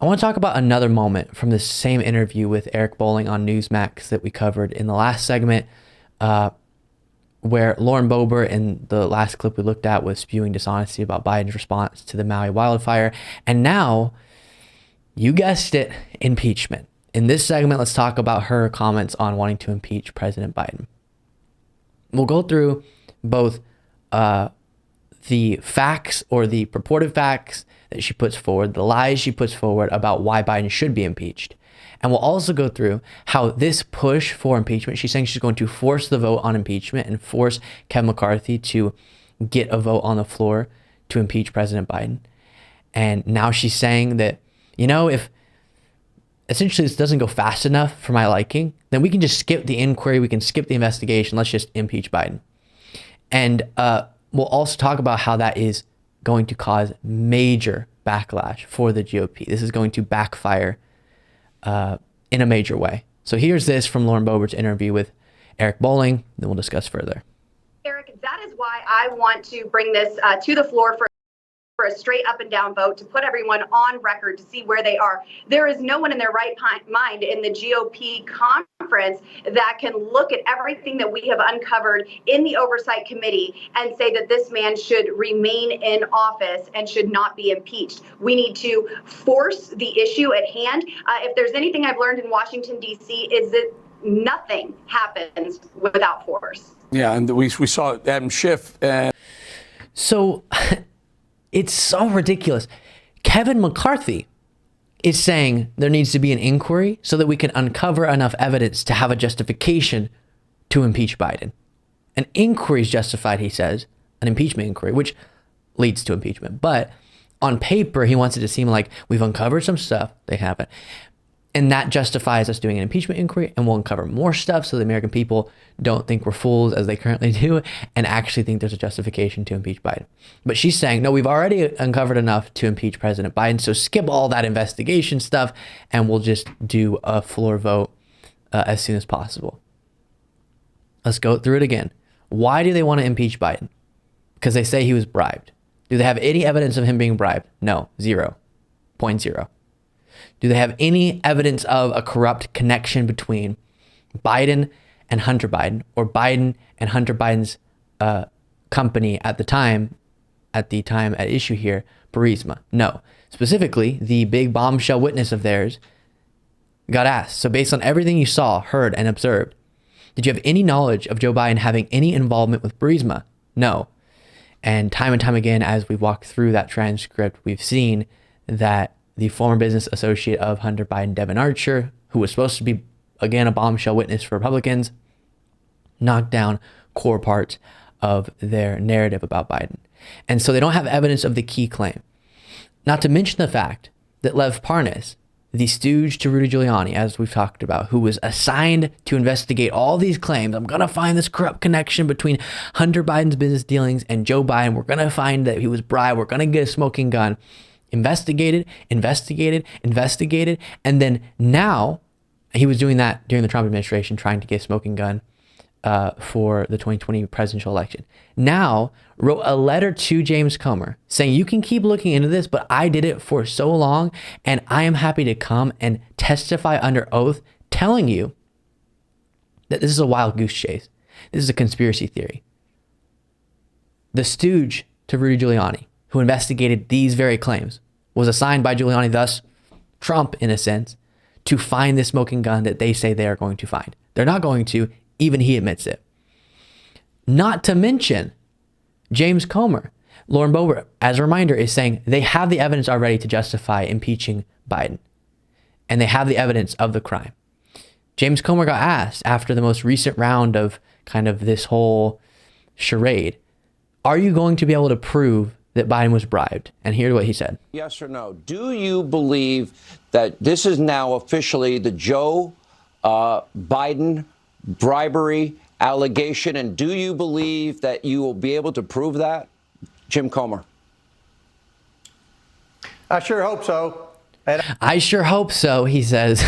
I want to talk about another moment from the same interview with Eric Bolling on Newsmax that we covered in the last segment, where Lauren Boebert in the last clip we looked at was spewing dishonesty about Biden's response to the Maui wildfire. And now, you guessed it, impeachment. In this segment, let's talk about her comments on wanting to impeach President Biden. We'll go through both the facts or the purported facts that she puts forward, the lies she puts forward about why Biden should be impeached. And we'll also go through how this push for impeachment, she's saying she's going to force the vote on impeachment and force Kevin McCarthy to get a vote on the floor to impeach President Biden. And now she's saying that, if essentially this doesn't go fast enough for my liking, then we can just skip the inquiry, we can skip the investigation, let's just impeach Biden. And we'll also talk about how that is going to cause major backlash for the GOP. This is going to backfire in a major way. So here's this from Lauren Boebert's interview with Eric Bolling, then we'll discuss further. Eric, that is why I want to bring this to the floor for a straight up and down vote, to put everyone on record to see where they are. There is no one in their right mind in the GOP conference that can look at everything that we have uncovered in the Oversight Committee and say that this man should remain in office and should not be impeached. We need to force the issue at hand. If there's anything I've learned in Washington, D.C., is that nothing happens without force. Yeah, and we saw Adam Schiff. So it's so ridiculous. Kevin McCarthy is saying there needs to be an inquiry so that we can uncover enough evidence to have a justification to impeach Biden. An inquiry is justified, he says, an impeachment inquiry, which leads to impeachment. But on paper, he wants it to seem like we've uncovered some stuff. They haven't. And that justifies us doing an impeachment inquiry, and we'll uncover more stuff so the American people don't think we're fools as they currently do and actually think there's a justification to impeach Biden. But she's saying, no, we've already uncovered enough to impeach President Biden, so skip all that investigation stuff and we'll just do a floor vote as soon as possible. Let's go through it again. Why do they want to impeach Biden? Because they say he was bribed. Do they have any evidence of him being bribed? No, 0.0. Do they have any evidence of a corrupt connection between Biden and Hunter Biden, or Biden and Hunter Biden's company at the time at issue here, Burisma? No. Specifically, the big bombshell witness of theirs got asked. So based on everything you saw, heard, and observed, did you have any knowledge of Joe Biden having any involvement with Burisma? No. And time again, as we've walked through that transcript, we've seen that the former business associate of Hunter Biden, Devin Archer, who was supposed to be, again, a bombshell witness for Republicans, knocked down core parts of their narrative about Biden. And so they don't have evidence of the key claim. Not to mention the fact that Lev Parnas, the stooge to Rudy Giuliani, as we've talked about, who was assigned to investigate all these claims, I'm going to find this corrupt connection between Hunter Biden's business dealings and Joe Biden. We're going to find that he was bribed. We're going to get a smoking gun. Investigated, and then now, he was doing that during the Trump administration, trying to get a smoking gun for the 2020 presidential election. Now, wrote a letter to James Comr saying, you can keep looking into this, but I did it for so long, and I am happy to come and testify under oath, telling you that this is a wild goose chase. This is a conspiracy theory. The stooge to Rudy Giuliani, who investigated these very claims, was assigned by Giuliani, thus Trump in a sense, to find the smoking gun that they say they are going to find. They're not going to, even he admits it. Not to mention James Comr, Lauren Boebert, as a reminder, is saying they have the evidence already to justify impeaching Biden. And they have the evidence of the crime. James Comr got asked after the most recent round of kind of this whole charade, are you going to be able to prove that Biden was bribed? And here's what he said. Yes or no? Do you believe that this is now officially the Joe Biden bribery allegation? And do you believe that you will be able to prove that? Jim Comr. I sure hope so. I sure hope so, he says.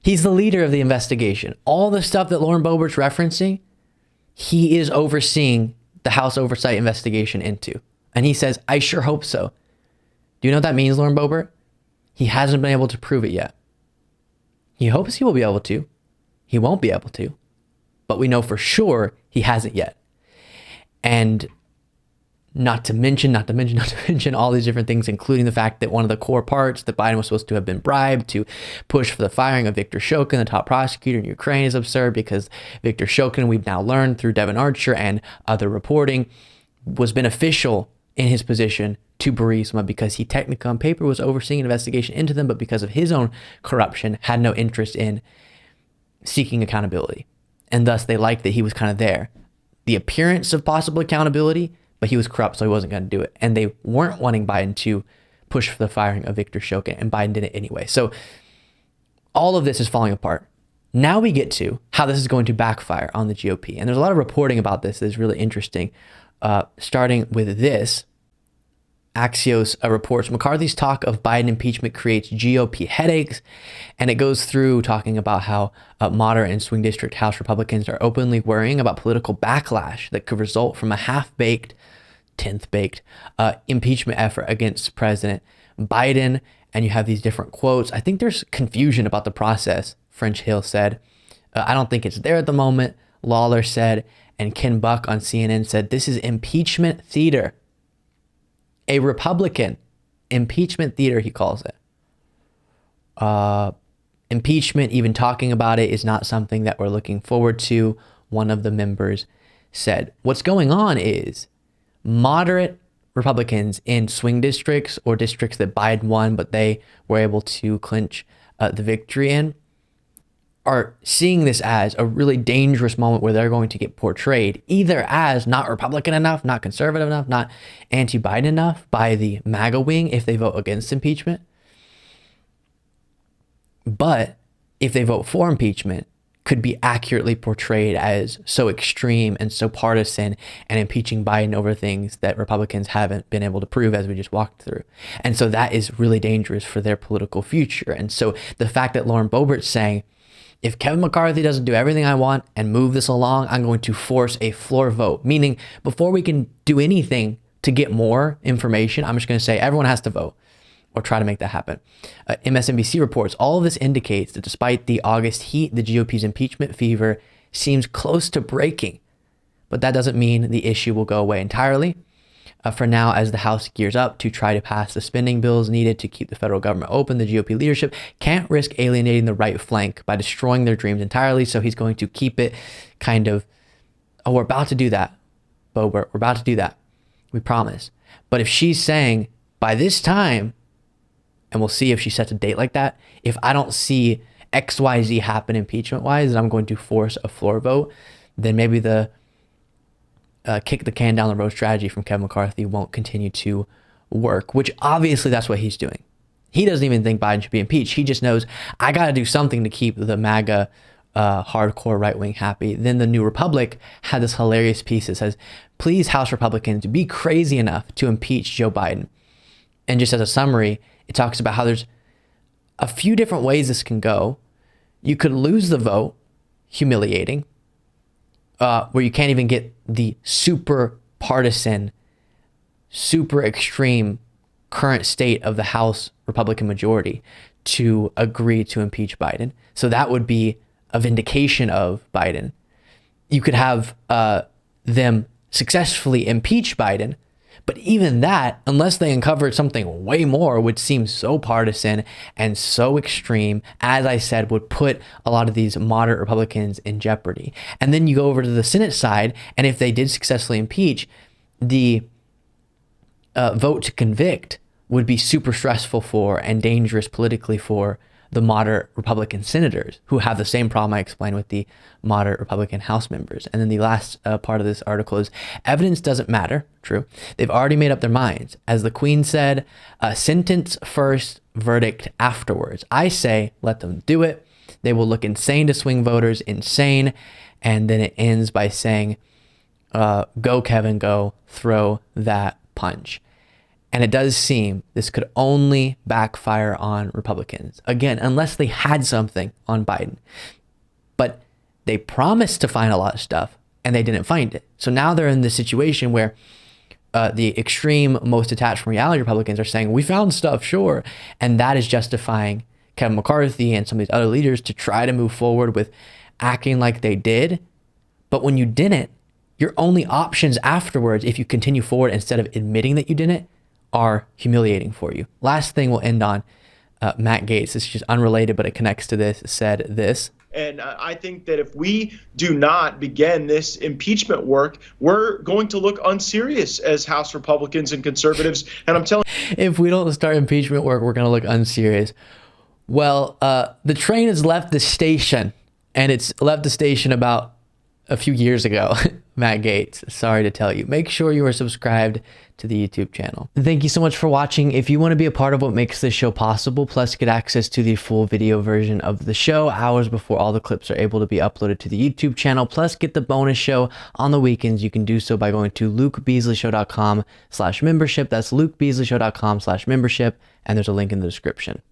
He's the leader of the investigation. All the stuff that Lauren Boebert's referencing, he is overseeing the House Oversight investigation into. And he says, I sure hope so. Do you know what that means, Lauren Boebert? He hasn't been able to prove it yet. He hopes he will be able to. He won't be able to. But we know for sure he hasn't yet. And not to mention all these different things, including the fact that one of the core parts that Biden was supposed to have been bribed to push for the firing of Viktor Shokin, the top prosecutor in Ukraine, is absurd, because Viktor Shokin, we've now learned through Devin Archer and other reporting, was beneficial in his position to Burisma because he technically on paper was overseeing an investigation into them, but because of his own corruption, had no interest in seeking accountability. And thus they liked that he was kind of there. The appearance of possible accountability, but he was corrupt, so he wasn't going to do it. And they weren't wanting Biden to push for the firing of Viktor Shokin, and Biden did it anyway. So all of this is falling apart. Now we get to how this is going to backfire on the GOP. And there's a lot of reporting about this that is really interesting. Starting with this, Axios reports McCarthy's talk of Biden impeachment creates GOP headaches, and it goes through talking about how moderate and swing district House Republicans are openly worrying about political backlash that could result from a half-baked, 10th-baked impeachment effort against President Biden. And you have these different quotes. I think there's confusion about the process, French Hill said. I don't think it's there at the moment, Lawler said, and Ken Buck on CNN said, this is impeachment theater. A Republican impeachment theater, he calls it. Impeachment, even talking about it, is not something that we're looking forward to, one of the members said. What's going on is moderate Republicans in swing districts or districts that Biden won, but they were able to clinch the victory in, are seeing this as a really dangerous moment where they're going to get portrayed either as not Republican enough, not conservative enough, not anti-Biden enough by the MAGA wing if they vote against impeachment. But if they vote for impeachment, could be accurately portrayed as so extreme and so partisan and impeaching Biden over things that Republicans haven't been able to prove, as we just walked through. And so that is really dangerous for their political future. And so the fact that Lauren Boebert's saying, if Kevin McCarthy doesn't do everything I want and move this along, I'm going to force a floor vote. Meaning, before we can do anything to get more information, I'm just going to say everyone has to vote or try to make that happen. MSNBC reports, all of this indicates that despite the August heat, the GOP's impeachment fever seems close to breaking. But that doesn't mean the issue will go away entirely. For now, as the House gears up to try to pass the spending bills needed to keep the federal government open, the GOP leadership can't risk alienating the right flank by destroying their dreams entirely. So he's going to keep it kind of, oh, we're about to do that, Boebert. We're about to do that. We promise. But if she's saying by this time, and we'll see if she sets a date like that, if I don't see XYZ happen impeachment-wise, and I'm going to force a floor vote, then maybe the kick the can down the road strategy from Kevin McCarthy won't continue to work, which obviously that's what he's doing. He doesn't even think Biden should be impeached. He just knows, I got to do something to keep the MAGA hardcore right wing happy. Then the New Republic had this hilarious piece that says, please, House Republicans, be crazy enough to impeach Joe Biden. And just as a summary, it talks about how there's a few different ways this can go. You could lose the vote, humiliating, where you can't even get the super partisan, super extreme current state of the House Republican majority to agree to impeach Biden. So that would be a vindication of Biden. You could have them successfully impeach Biden, but even that, unless they uncovered something way more, would seem so partisan and so extreme, as I said, would put a lot of these moderate Republicans in jeopardy. And then you go over to the Senate side, and if they did successfully impeach, the vote to convict would be super stressful for and dangerous politically for the moderate Republican senators who have the same problem I explained with the moderate Republican House members. And then the last part of this article is evidence doesn't matter. True. They've already made up their minds. As the Queen said, sentence first, verdict afterwards. I say, let them do it. They will look insane to swing voters, insane. And then it ends by saying, go Kevin, go, throw that punch. And it does seem this could only backfire on Republicans. Again, unless they had something on Biden. But they promised to find a lot of stuff and they didn't find it. So now they're in this situation where the extreme, most detached from reality Republicans are saying, we found stuff, sure. And that is justifying Kevin McCarthy and some of these other leaders to try to move forward with acting like they did. But when you didn't, your only options afterwards, if you continue forward instead of admitting that you didn't, are humiliating for you. Last thing we'll end on, Matt Gaetz, this is just unrelated, but it connects to this, said this. And I think that if we do not begin this impeachment work, we're going to look unserious as House Republicans and conservatives. And I'm telling you, if we don't start impeachment work, we're going to look unserious. Well, the train has left the station, and it's left the station about a few years ago. Matt Gaetz, sorry to tell you. Make sure you are subscribed to the YouTube channel. Thank you so much for watching. If you want to be a part of what makes this show possible, plus get access to the full video version of the show hours before all the clips are able to be uploaded to the YouTube channel, plus get the bonus show on the weekends, you can do so by going to lukebeasleyshow.com/membership. That's lukebeasleyshow.com/membership, and there's a link in the description.